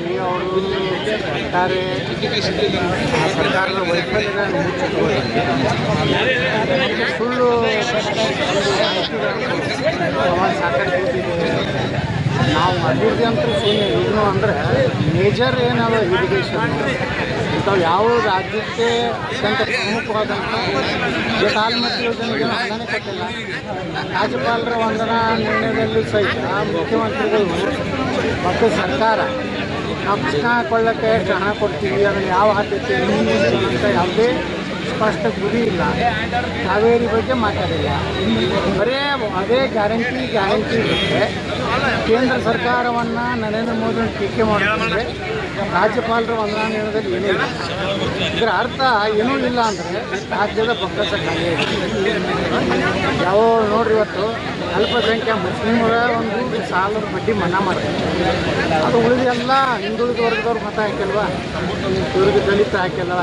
ನೋಡಿ ಅವರು ಒಟ್ಟಾರೆ ಆ ಸರ್ಕಾರದ ವೈಫಲ್ಯಗಳನ್ನು ಮುಚ್ಚಿಕೊಳ್ಳುತ್ತೆ ಸುಳ್ಳು ಸಾಕಷ್ಟು ಗೊತ್ತಿದೆ. ನಾವು ಅಭಿವೃದ್ಧಿ ಅಂತ ಸುಮ್ಮನೆ ಇದನ್ನು ಅಂದರೆ ಮೇಜರ್ ಏನಲ್ಲ ಇರಿಗೇಷನ್ ಇಂಥವು ಯಾವ ರಾಜ್ಯಕ್ಕೆ ಅತ್ಯಂತ ಪ್ರಮುಖವಾದಂಥ ಕಾಲ್ಮಟ್ಟಿ ಯೋಜನೆಗೆ ಅನುದಾನ ಕೊಟ್ಟಿಲ್ಲ. ರಾಜ್ಯಪಾಲರ ವಂದನಾ ನಿರ್ಣಯದಲ್ಲಿ ಸಹಿತ ಮುಖ್ಯಮಂತ್ರಿಗಳು ಮತ್ತು ಸರ್ಕಾರ ನಾವು ಕೃಷ್ಣ ಕೊಳ್ಳಕ್ಕೆ ಎಷ್ಟು ಹಣ ಕೊಡ್ತೀವಿ, ಅದನ್ನು ಯಾವ ಆದ್ಯತೆ ಅಂತ ಯಾವುದೇ ಸ್ಪಷ್ಟ ಗುರಿ ಇಲ್ಲ. ಕಾವೇರಿ ಬಗ್ಗೆ ಮಾತಾಡಿಲ್ಲ, ಬರೇ ಅದೇ ಗ್ಯಾರಂಟಿ ಇರುತ್ತೆ. ಕೇಂದ್ರ ಸರ್ಕಾರವನ್ನು ನರೇಂದ್ರ ಮೋದಿ ಟೀಕೆ ಮಾಡಿದ್ರೆ ರಾಜ್ಯಪಾಲರ ವಂದನಾ ನಿರ್ಣಯದಲ್ಲಿ ಏನೂ ಇಲ್ಲ. ಇದರ ಅರ್ಥ ಏನೂ ಇಲ್ಲ ಅಂದರೆ ರಾಜ್ಯದ ಬೊಕ್ಕಸ ಖಾಲಿ ಇದೆ. ಯಾವ ನೋಡ್ರಿ, ಇವತ್ತು ಅಲ್ಪಸಂಖ್ಯಾ ಮುಸ್ಲಿಮರ ಒಂದು ಸಾಲದ ಬಡ್ಡಿ ಮನ್ನಾ ಮಾಡ್ತಾರೆ. ಅದು ಉಳಿದೆಲ್ಲ ಹಿಂದುಳಿದ ವರ್ಗದವ್ರು ಮತ ಹಾಕಿಲ್ವಾ, ಇವ್ರಿಗೆ ದಲಿತ ಹಾಕಿಲ್ಲ,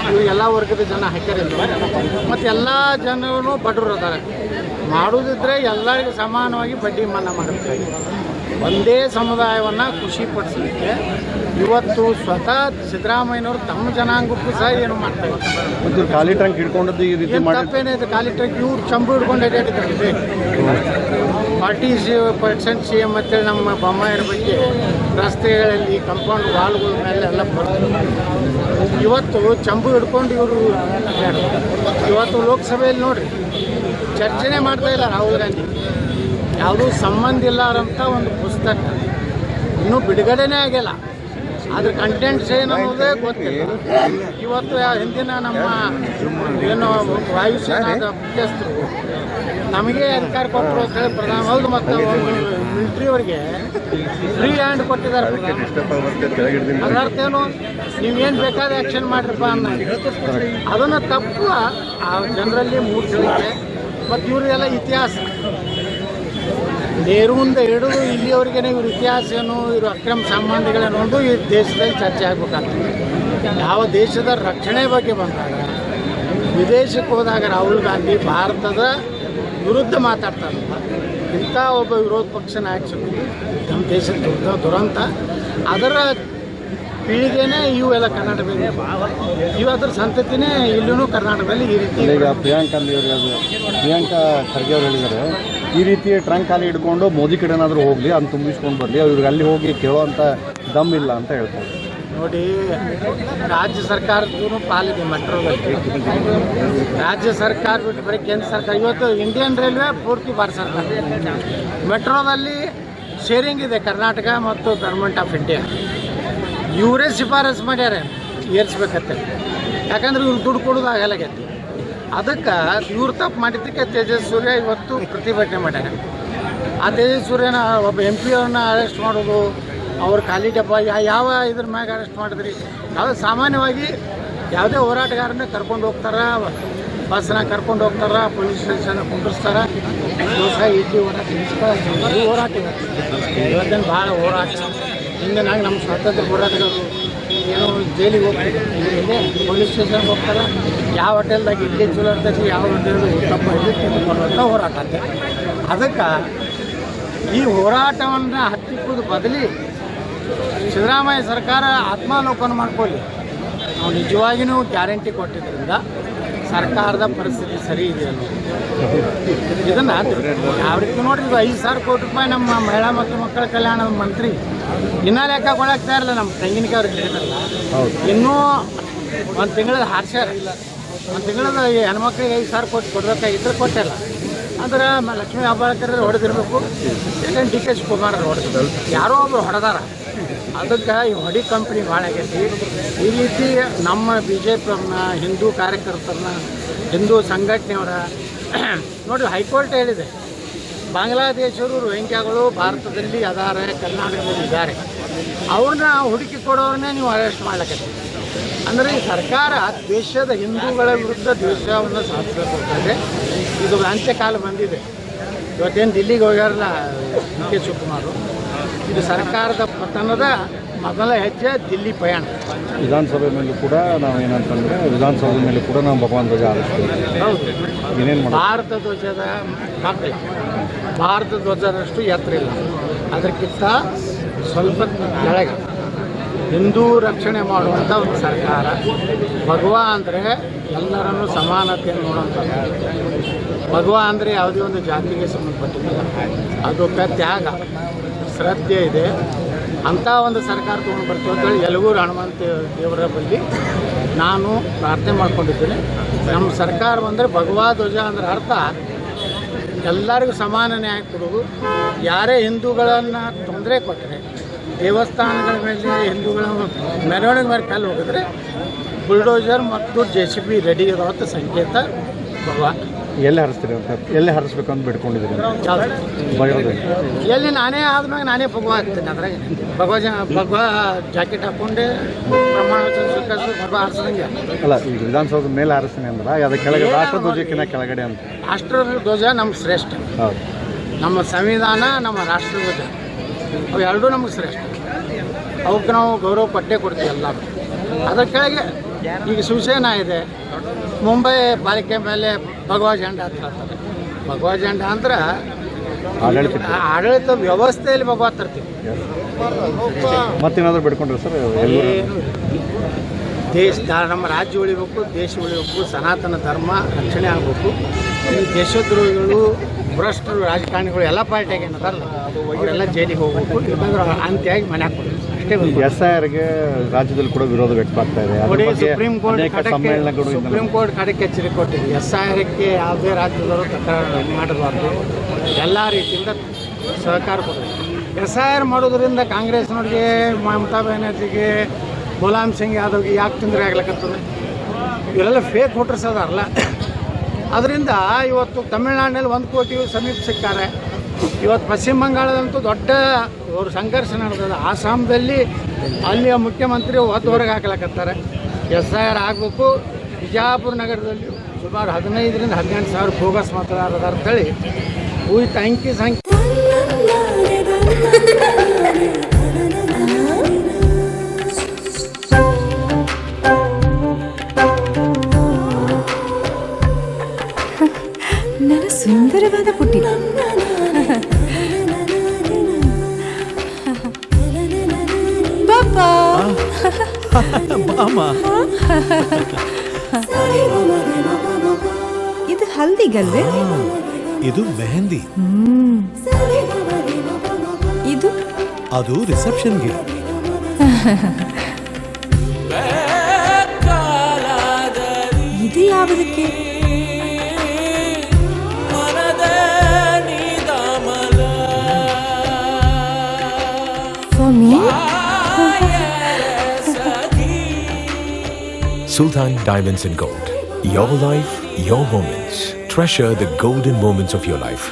ಇವ್ರಿಗೆ ಎಲ್ಲ ವರ್ಗದ ಜನ ಹಾಕ್ಯಾರಿಲ್ವ. ಮತ್ತು ಎಲ್ಲ ಜನರು ಬಡವರು ಅದಾರೆ. ಮಾಡೋದಿದ್ರೆ ಎಲ್ಲರಿಗೂ ಸಮಾನವಾಗಿ ಬಡ್ಡಿ ಮನ್ನಾ ಮಾಡಬೇಕಾಗಿ ಒಂದೇ ಸಮುದಾಯವನ್ನು ಖುಷಿಪಡಿಸಲಿಕ್ಕೆ ಇವತ್ತು ಸ್ವತಃ ಸಿದ್ದರಾಮಯ್ಯನವರು ತಮ್ಮ ಜನಾಂಗಕ್ಕೂ ಸಹ ಏನು ಮಾಡ್ತಾರೆ. ಮತ್ತು ಖಾಲಿ ಟ್ಯಾಂಕ್ ಹಿಡ್ಕೊಂಡದ್ದು ಈ ರೀತಿ ತಪ್ಪೇನೈತೆ. ಖಾಲಿ ಟ್ಯಾಂಕ್ ಇವ್ರು ಚಂಬು ಹಿಡ್ಕೊಂಡು ಅಡ್ಡಾಡಿದ್ದಾರೆ. 40% CM ಅಂತೇಳಿ ನಮ್ಮ ಬೊಮ್ಮಾಯಿರ ಬಗ್ಗೆ ರಸ್ತೆಗಳಲ್ಲಿ ಕಂಪೌಂಡ್ ವಾಲ್ಗಳ ಮೇಲೆ ಎಲ್ಲ ಬರ್ತದೆ. ಇವತ್ತು ಚಂಬು ಹಿಡ್ಕೊಂಡು ಇವರು ಇವತ್ತು ಲೋಕಸಭೆಯಲ್ಲಿ ನೋಡಿರಿ ಚರ್ಚೆನೇ ಮಾಡ್ತಾ ಇಲ್ಲ ರಾಹುಲ್ ಗಾಂಧಿ. ಯಾವುದೂ ಸಂಬಂಧ ಇಲ್ಲಾರಂಥ ಒಂದು ಪುಸ್ತಕ ಇನ್ನೂ ಬಿಡುಗಡೆನೇ ಆಗಿಲ್ಲ. ಅದ್ರ ಕಂಟೆಂಟ್ಸ್ ಏನನ್ನೋದೇ ಗೊತ್ತಿಲ್ಲ. ಇವತ್ತು ಹಿಂದಿನ ನಮ್ಮ ಏನು ವಾಯುಸೇನಾದ ಮುಖ್ಯಸ್ಥರು ನಮಗೆ ಅಧಿಕಾರ ಕೊಟ್ಟರು ಅಂತ ಹೇಳಿ ಪ್ರಧಾನ ಹೌದು. ಮತ್ತು ಮಿಲಿಟ್ರಿಯವರಿಗೆ ಫ್ರೀ ಹ್ಯಾಂಡ್ ಕೊಟ್ಟಿದ್ದಾರೆ. ಅದರ ಅರ್ಥ ಏನು, ನೀವೇನು ಬೇಕಾದ ಆ್ಯಕ್ಷನ್ ಮಾಡಿರಪ್ಪ ಅನ್ನೋ ಅದನ್ನು ತಪ್ಪು ಆ ಜನರಲ್ಲಿ ಮೂಡಿಸಲಿಕ್ಕೆ. ಮತ್ತು ಇವರಿಗೆಲ್ಲ ಇತಿಹಾಸ ನೆಹರುವಿಂದ ಹಿಡಿದು ಇಲ್ಲಿಯವರೆಗೇ ಇವ್ರ ಇತಿಹಾಸ ಏನು, ಇವರು ಅಕ್ರಮ ಸಂಬಂಧಗಳೇನು ಒಂದು ಈ ದೇಶದಲ್ಲಿ ಚರ್ಚೆ ಆಗಬೇಕಾಗ್ತದೆ. ಯಾವ ದೇಶದ ರಕ್ಷಣೆ ಬಗ್ಗೆ ಬಂದಾಗ ವಿದೇಶಕ್ಕೆ ಹೋದಾಗ ರಾಹುಲ್ ಗಾಂಧಿ ಭಾರತದ ವಿರುದ್ಧ ಮಾತಾಡ್ತಾರೆ. ಇಂಥ ಒಬ್ಬ ವಿರೋಧ ಪಕ್ಷ ನಾಯಕರು ನಮ್ಮ ದೇಶದ ದುರಂತ. ಅದರ ಪೀಳಿಗೆನೇ ಇವೆಲ್ಲ ಕರ್ನಾಟಕದಲ್ಲಿ ಅದ್ರ ಸಂತತಿನೇ ಇಲ್ಲೂ ಕರ್ನಾಟಕದಲ್ಲಿ ಈ ರೀತಿ. ಈಗ ಪ್ರಿಯಾಂಕಾ ಖರ್ಗೆ ಅವರು ಹೇಳಿದ್ದಾರೆ, ಈ ರೀತಿ ಟ್ರಂಕ್ ಖಾಲಿ ಹಿಡ್ಕೊಂಡು ಮೋದಿ ಕಡೆ ಏನಾದರೂ ಹೋಗಲಿ ಅಂತ ತುಂಬಿಸ್ಕೊಂಡು ಬರಲಿ, ಅವ್ರಿಗೆ ಅಲ್ಲಿ ಹೋಗಿ ಕೇಳೋವಂಥ ದಮ್ ಇಲ್ಲ ಅಂತ ಹೇಳ್ತಾರೆ. ನೋಡಿ, ರಾಜ್ಯ ಸರ್ಕಾರದೂ ಪಾಲಿದೆ ಮೆಟ್ರೋದಲ್ಲಿ. ರಾಜ್ಯ ಸರ್ಕಾರ ಬಿಟ್ಟು ಬರೀ ಕೇಂದ್ರ ಸರ್ಕಾರ. ಇವತ್ತು ಇಂಡಿಯನ್ ರೈಲ್ವೆ ಪೂರ್ತಿ ಭಾರತ ಸರ್ಕಾರ. ಮೆಟ್ರೋದಲ್ಲಿ ಶೇರಿಂಗ್ ಇದೆ ಕರ್ನಾಟಕ ಮತ್ತು ಗೌರ್ಮೆಂಟ್ ಆಫ್ ಇಂಡಿಯಾ. ಇವರೇ ಶಿಫಾರಸು ಮಾಡ್ಯಾರ ಏರಿಸ್ಬೇಕಂತ. ಯಾಕಂದ್ರೆ ಇವ್ರು ದುಡ್ಡು ಕೊಡೋದು ಆಗಲಾಗೈತಿ. ಅದಕ್ಕೆ ಇವ್ರು ತಪ್ಪು ಮಾಡಿದ್ದಕ್ಕೆ ತೇಜಸ್ ಸೂರ್ಯ ಇವತ್ತು ಪ್ರತಿಭಟನೆ ಮಾಡ್ಯಾರ. ಆ ತೇಜಸ್ ಸೂರ್ಯನ ಒಬ್ಬ MP ಅವ್ರನ್ನ ಅರೆಸ್ಟ್ ಮಾಡೋದು, ಅವ್ರ ಖಾಲಿ ಡಬ್ಬ ಯಾವ ಇದ್ರ ಮ್ಯಾಗ ಅರೆಸ್ಟ್ ಮಾಡಿದ್ರಿ? ಯಾವುದೇ ಸಾಮಾನ್ಯವಾಗಿ ಯಾವುದೇ ಹೋರಾಟಗಾರನೇ ಕರ್ಕೊಂಡು ಹೋಗ್ತಾರೆ, ಬಸ್ನಾಗ ಕರ್ಕೊಂಡು ಹೋಗ್ತಾರೆ, ಪೊಲೀಸ್ ಸ್ಟೇಷನ್ ಕುಂಡಿಸ್ತಾರೆ. ದೋಸ ಇಡ್ಲಿ ಹೋರಾಟ ಇವತ್ತೇನು ಭಾಳ ಹೋರಾಟ. ಹಿಂದೆ ನಮ್ಮ ಸ್ವಾತಂತ್ರ್ಯ ಹೋರಾಟಗಾರರು ಏನು ಜೈಲಿಗೆ ಹೋಗ್ತಾರೆ, ಇಲ್ಲೇ ಪೊಲೀಸ್ ಸ್ಟೇಷನ್ಗೆ ಹೋಗ್ತಾರೆ. ಯಾವ ಹೋಟೆಲ್ದಾಗ ಇಡ್ಲಿ ಚಲೋ ಇರ್ತೈತಿ, ಯಾವ ಹೋಟೆಲ್ ತಪ್ಪ ಅಂತ ಹೋರಾಟ ಅಂತ. ಅದಕ್ಕೆ ಈ ಹೋರಾಟವನ್ನು ಹತ್ತಿಕ್ಕುವುದು ಬದಲಿ ಸಿದ್ದರಾಮಯ್ಯ ಸರ್ಕಾರ ಆತ್ಮಾವಲೋಕನ ಮಾಡ್ಕೊಳ್ಳಿ. ನಾವು ನಿಜವಾಗಿಯೂ ಗ್ಯಾರಂಟಿ ಕೊಟ್ಟಿದ್ದರಿಂದ ಸರ್ಕಾರದ ಪರಿಸ್ಥಿತಿ ಸರಿ ಇದೆ ಅನ್ನೋದು. ಇದನ್ನು ಯಾವ ರೀತಿ ನೋಡ್ರಿ, 5,000 ಕೋಟಿ ರೂಪಾಯಿ ನಮ್ಮ ಮಹಿಳಾ ಮತ್ತು ಮಕ್ಕಳ ಕಲ್ಯಾಣದ ಮಂತ್ರಿ ಇನ್ನೂ ಲೆಕ್ಕ ಕೊಡಾಕ್ತಾ ಇರಲ್ಲ. ನಮ್ಮ ತೆಂಗಿನಕಾಯಿ ಅವ್ರಿಗೆ ಹೇಳಿದ್ರಲ್ಲ, ಇನ್ನೂ ಒಂದು ತಿಂಗಳದ ಹಾರ್ಸ್ಯಾರ. ಒಂದು ತಿಂಗಳದ ಹೆಣ್ಮಕ್ಳಿಗೆ 5,000 ಕೋಟಿ ಕೊಡಬೇಕಾಗಿದ್ದರೆ ಕೊಟ್ಟಿಲ್ಲ. ಅಂದ್ರೆ ಲಕ್ಷ್ಮೀ ಹೆಬ್ಬಾಳ್ಕರ್ ಹೊಡೆದಿರಬೇಕು, ಇಲ್ಲ DK ಶಿವಕುಮಾರ್ ಹೊಡೆದ್ರು, ಯಾರೋ ಒಬ್ರು ಹೊಡೆದಾರ. ಅದಕ್ಕೆ ಈ ಹೊಡಿ ಕಂಪ್ನಿ ಭಾಳ ಆಗೈತಿ. ಈ ರೀತಿ ನಮ್ಮ BJP ಅವ್ರನ್ನ, ಹಿಂದೂ ಕಾರ್ಯಕರ್ತರನ್ನ, ಹಿಂದೂ ಸಂಘಟನೆಯವರ ನೋಡಿ ಹೈಕೋರ್ಟ್ ಹೇಳಿದೆ, ಬಾಂಗ್ಲಾದೇಶರು ರೋಹಿಂಗ್ಯಾಗಳು ಭಾರತದಲ್ಲಿ ಅದಾರೆ, ಕರ್ನಾಟಕದಲ್ಲಿ ಇದ್ದಾರೆ, ಅವ್ರನ್ನ ಹುಡುಕಿ ಕೊಡೋರನ್ನೇ ನೀವು ಅರೆಸ್ಟ್ ಮಾಡ್ಲಿಕ್ಕೆ. ಅಂದರೆ ಈ ಸರ್ಕಾರ ದೇಶದ ಹಿಂದೂಗಳ ವಿರುದ್ಧ ದ್ವೇಷವನ್ನು ಸಾಧಿಸಬೇಕಾದ್ರೆ ಇದು ಅಂತ್ಯಕಾಲ ಬಂದಿದೆ. ಇವತ್ತೇನು ದಿಲ್ಲಿಗೆ ಹೋಗ್ಯಾರಲ್ಲ DK ಶಿವಕುಮಾರ್, ಇದು ಸರ್ಕಾರದ ಪತನದ ಮೊದಲ ಹೆಜ್ಜೆ ದಿಲ್ಲಿ ಪಯಣ. ವಿಧಾನಸಭೆ ಮೇಲೂ ಕೂಡ ನಾವೇನಂತಂದರೆ ವಿಧಾನಸಭೆ ಮೇಲೆ ಕೂಡ ನಾವು ಭಗವಾನ್ ಧ್ವಜ ಆರಿಸ್ತೀವಿ. ಹೌದು, ಏನೇನು ಭಾರತ ಧ್ವಜದ ಮಕ್ಕಳು ಭಾರತ ಧ್ವಜದಷ್ಟು ಎತ್ತರ ಇಲ್ಲ, ಅದಕ್ಕಿಂತ ಸ್ವಲ್ಪ ಕೆಳಗೆ ಹಿಂದೂ ರಕ್ಷಣೆ ಮಾಡುವಂಥ ಒಂದು ಸರ್ಕಾರ. ಭಗವಾ ಅಂದರೆ ಎಲ್ಲರನ್ನೂ ಸಮಾನತೆಯನ್ನು ನೋಡುವಂಥದ್ದು. ಭಗವಾ ಅಂದರೆ ಯಾವುದೇ ಒಂದು ಜಾತಿಗೆ ಸಂಬಂಧಪಟ್ಟಿಲ್ಲ, ಅದಕ್ಕೆ ತ್ಯಾಗ ಶ್ರದ್ಧೆ ಇದೆ. ಅಂಥ ಒಂದು ಸರ್ಕಾರ ತೊಗೊಂಡು ಬರ್ತೀವಿ ಅಂತೇಳಿ ಯಲಗೂರು ಹನುಮಂತ ದೇವರ ಬಳಿ ನಾನು ಪ್ರಾರ್ಥನೆ ಮಾಡ್ಕೊಂಡಿದ್ದೀನಿ. ನಮ್ಮ ಸರ್ಕಾರ ಬಂದರೆ ಭಗವಾ ಧ್ವಜ ಅಂದ್ರೆ ಅರ್ಥ ಎಲ್ಲರಿಗೂ ಸಮಾನ ನ್ಯಾಯ ಕೊಡೋದು. ಯಾರೇ ಹಿಂದೂಗಳನ್ನು ತೊಂದರೆ ಕೊಟ್ಟರೆ, ದೇವಸ್ಥಾನಗಳ ಮೇಲೆ ಹಿಂದೂಗಳ ಮೆರವಣಿಗೆ ಮೇಲೆ ಕಲ್ಲು ಹೋಗಿದ್ರೆ ಬುಲ್ಡೋಜರ್ ಮತ್ತು JCB ರೆಡಿ ಇರೋವಂಥ ಸಂಕೇತ ಭಗವಾ. ಎಲ್ಲಿ ಹರಿಸ್ತೀರಿ ಅಂತ, ಎಲ್ಲಿ ಹರಿಸ್ಬೇಕು ಅಂತ ಬಿಡ್ಕೊಂಡಿದ್ದೀರಿ ಎಲ್ಲಿ ನಾನೇ ಆದ್ಮೇಲೆ ನಾನೇ ಭಗವಾ ಆಗ್ತೀನಿ. ಅದ್ರಾಗ ಭಗವಾ ಜಾಕೆಟ್ ಹಾಕ್ಕೊಂಡೆ ಪ್ರಮಾಣ ವಚನ ಸ್ವೀಕರಿಸಿ ಭಗವಾ ಹಾರಿಸ್ದಂಗೆ. ಅಲ್ಲ, ಈಗ ವಿಧಾನಸೌಧದ ಮೇಲೆ ಹಾರಿಸ್ತೀನಿ ಅಂದ್ರೆ ಅದು ಕೆಳಗೆ ರಾಷ್ಟ್ರ ಧ್ವಜಕ್ಕಿಂತ ಕೆಳಗಡೆ ಅಂತ. ರಾಷ್ಟ್ರ ಧ್ವಜ ನಮ್ಮ ಶ್ರೇಷ್ಠ. ಹೌದು, ನಮ್ಮ ಸಂವಿಧಾನ, ನಮ್ಮ ರಾಷ್ಟ್ರ ಧ್ವಜ ಅವು ಎರಡೂ ನಮಗೆ ಶ್ರೇಷ್ಠ. ಅವಕ್ಕೆ ನಾವು ಗೌರವ ಪಟ್ಟೆ ಕೊಡ್ತೀವಿ ಎಲ್ಲ. ಅದರ ಕೆಳಗೆ ಈಗ ಶಿವಸೇನಾ ಇದೆ, ಮುಂಬೈ ಪಾಲಿಕೆ ಮೇಲೆ ಭಗವಾ ಜೆಂಡಾ ಅಂತ ಹೇಳ್ತಾರೆ. ಭಗವಾ ಜೆಂಡಾ ಅಂದ್ರೆ ಆಡಳಿತ ವ್ಯವಸ್ಥೆಯಲ್ಲಿ ಭಗವಾ ತರ್ತೀವಿ. ಮತ್ತೇನಾದರೂ ಬಿಡ್ಕೊಂಡ್ರಿ ಸರ್? ಏನು ದೇಶ, ನಮ್ಮ ರಾಜ್ಯ ಉಳಿಬೇಕು, ದೇಶ ಉಳಿಬೇಕು, ಸನಾತನ ಧರ್ಮ ರಕ್ಷಣೆ ಆಗಬೇಕು. ಈ ದೇಶದ್ರೋಹಿಗಳು, ಭ್ರಷ್ಟರು, ರಾಜಕಾರಣಿಗಳು ಎಲ್ಲ ಪಾರ್ಟಿಯಾಗಿ ಏನದಾರಲ್ಲ ಅವರೆಲ್ಲ ಜೈಲಿಗೆ ಹೋಗ್ಬೇಕು. ಇಲ್ಲಾಂದ್ರೆ ಅಂತ್ಯಾಗಿ ಮನೆ ಹಾಕ್ಬೇಕು ಅಷ್ಟೇ. SIRಗೆ ರಾಜ್ಯದಲ್ಲಿ ಕೂಡ ವಿರೋಧ ವ್ಯಕ್ತವಾಗ್ತಾ ಇದೆ. ನೋಡಿ, ಸುಪ್ರೀಂ ಕೋರ್ಟ್ ಕಡೆಗೆ ಎಚ್ಚರಿಕೆ ಕೊಟ್ಟಿದೆ. SIRಕ್ಕೆ ಯಾವುದೇ ರಾಜ್ಯದವರು ತಕರಾರು ಮಾಡಬಾರ್ದು, ಎಲ್ಲ ರೀತಿಯಿಂದ ಸಹಕಾರ ಕೊಡಬೇಕು. SIR ಮಾಡೋದ್ರಿಂದ ಕಾಂಗ್ರೆಸ್ನವ್ರಿಗೆ, ಮಮತಾ ಬ್ಯಾನರ್ಜಿಗೆ, ಮುಲಾಯಂ ಸಿಂಗ್ ಯಾದವ್ಗೆ ಯಾಕೆ ತೊಂದರೆ ಆಗ್ಲಿಕ್ಕತ್ತದ? ಇವರೆಲ್ಲ ಫೇಕ್ ವೋಟರ್ಸ್ ಅದಾರಲ್ಲ. ಅದರಿಂದ ಇವತ್ತು ತಮಿಳ್ನಾಡಿನಲ್ಲಿ 1 ಕೋಟಿ ಸಮೀಪ ಸಿಕ್ಕಾರೆ. ಇವತ್ತು ಪಶ್ಚಿಮ ಬಂಗಾಳದಂತೂ ದೊಡ್ಡ ಅವರು ಸಂಘರ್ಷ ನಡೆದದ. ಆಸಾಮದಲ್ಲಿ ಅಲ್ಲಿಯ ಮುಖ್ಯಮಂತ್ರಿ ಹೊರಗೆ ಹಾಕ್ಲಕತ್ತಾರೆ. SIR ಆಗಬೇಕು. ಬಿಜಾಪುರ ನಗರದಲ್ಲಿ ಸುಮಾರು 15,000 to 18,000 ಬೋಗಸ್ ಮತದಾರರು ಅಂತೇಳಿ ಉಳಿತ ಅಂಕಿ ಸಂಖ್ಯೆ. ನನ್ನ ಸುಂದರವಾದ ಪುಟ್ಟಿ. ಬಾಬಾ ಇದು ಹಲ್ದಿಗಲ್ವೇ? ಇದು ಮೆಹಂದಿ. ಇದು ಅದು ರಿಸೆಪ್ಷನ್ಗೆ. ಇದು ಯಾವುದಕ್ಕೆ? For me? Sultan Diamonds and Gold. Your life, your moments. Treasure the golden moments of your life.